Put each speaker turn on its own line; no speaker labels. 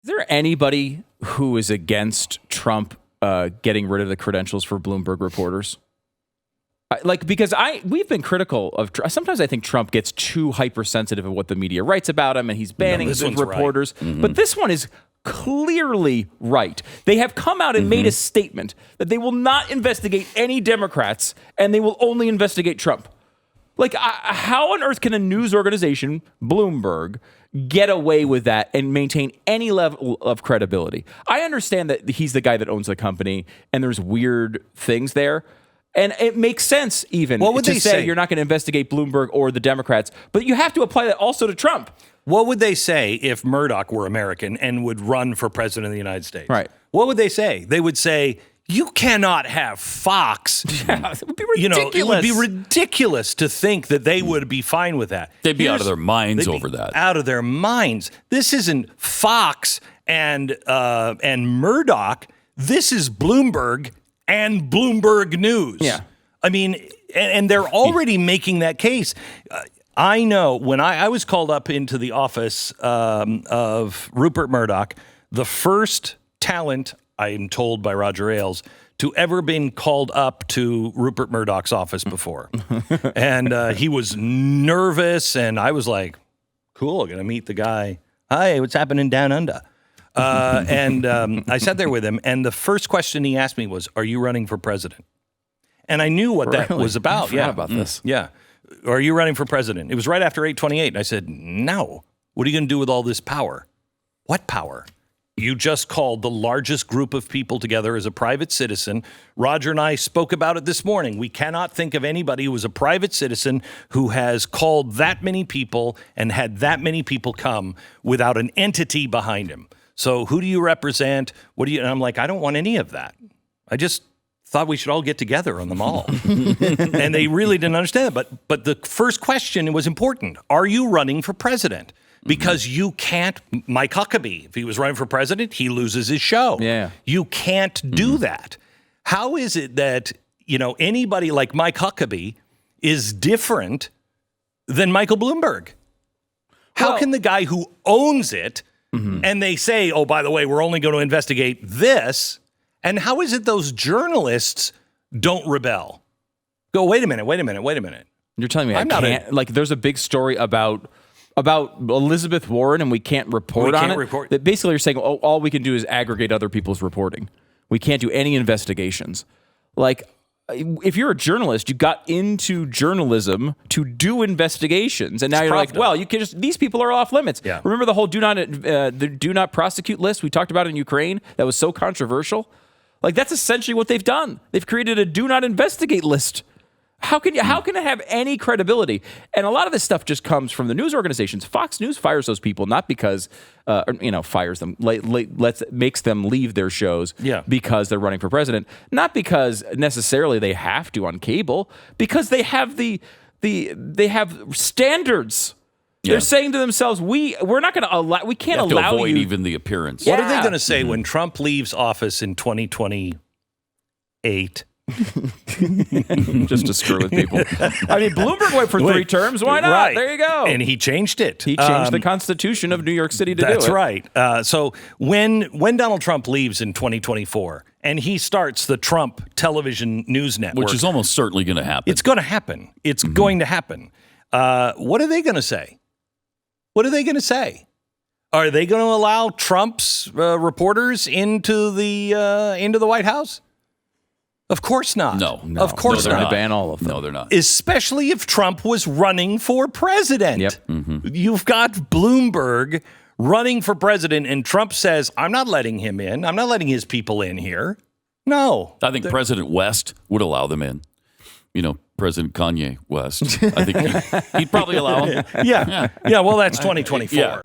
Is there anybody who is against Trump getting rid of the credentials for Bloomberg reporters? Because we've been critical of. Sometimes I think Trump gets too hypersensitive of what the media writes about him, and he's banning reporters. Right. But this one is clearly right. They have come out and made a statement that they will not investigate any Democrats, and they will only investigate Trump. How on earth can a news organization, Bloomberg, get away with that and maintain any level of credibility? I understand that he's the guy that owns the company, and there's weird things there. And it makes sense even
what would
to
they
say you're not going to investigate Bloomberg or the Democrats, but you have to apply that also to Trump.
What would they say if Murdoch were American and would run for president of the United States?
Right.
What would they say? They would say, you cannot have Fox.
Yeah, it would be ridiculous.
It would be ridiculous to think that they would be fine with that.
They'd be out of their minds over that.
Out of their minds. This isn't Fox and Murdoch. This is Bloomberg and Bloomberg News.
Yeah.
I mean, and they're already making that case. I know when I was called up into the office of Rupert Murdoch, the first talent, I'm told by Roger Ailes, to ever been called up to Rupert Murdoch's office before. And he was nervous, and I was like, cool, going to meet the guy. Hi, what's happening down under? And I sat there with him, and the first question he asked me was, are you running for president? And I knew what that was about.
I forgot about this.
Yeah. Are you running for president? It was right after 8/28. And I said, no. What are you going to do with all this power? What power? You just called the largest group of people together as a private citizen. Roger and I spoke about it this morning. We cannot think of anybody who was a private citizen who has called that many people and had that many people come without an entity behind him. So who do you represent? What do you? And I'm like, I don't want any of that. I just thought we should all get together on the mall. And they really didn't understand it. But the first question was important. Are you running for president? Because you can't, Mike Huckabee, if he was running for president, he loses his show.
Yeah.
You can't do that. How is it that, anybody like Mike Huckabee is different than Michael Bloomberg? How can the guy who owns it, and they say, oh, by the way, we're only going to investigate this, and how is it those journalists don't rebel? Go, wait a minute.
You're telling me I can't? There's a big story about Elizabeth Warren, and we can't report on it. That basically, you're saying, all we can do is aggregate other people's reporting. We can't do any investigations. If you're a journalist, you got into journalism to do investigations, and now you're like, well, you can just, these people are off limits.
Yeah.
Remember the whole do not prosecute list we talked about in Ukraine that was so controversial? That's essentially what they've done. They've created a do not investigate list. How can it have any credibility? And a lot of this stuff just comes from the news organizations. Fox News fires those people not because, fires them, makes them leave their shows because they're running for president. Not because necessarily they have to on cable, because they have they have standards. Yeah. They're saying to themselves, we're not going to allow, we can't allow
to avoid
you
even the appearance.
What are they going to say when Trump leaves office in 2028?
Just to screw with people. I mean, Bloomberg went for 3 terms. Why not?
Right.
There you go.
And he changed it.
He changed the Constitution of New York City to do it.
That's right. So when Donald Trump leaves in 2024 and he starts the Trump television news network,
which is almost certainly going to happen.
It's going to happen. It's going to happen. What are they going to say? What are they going to say? Are they going to allow Trump's reporters into the White House? Of course not.
No.
Of course
they're
not.
going to ban all of them.
No, they're not.
Especially if Trump was running for president.
Yep.
You've got Bloomberg running for president, and Trump says, I'm not letting him in. I'm not letting his people in here. No.
I think President West would allow them in. President Kanye West. I think he'd probably allow him.
Yeah. Well, that's 2024.
Yeah.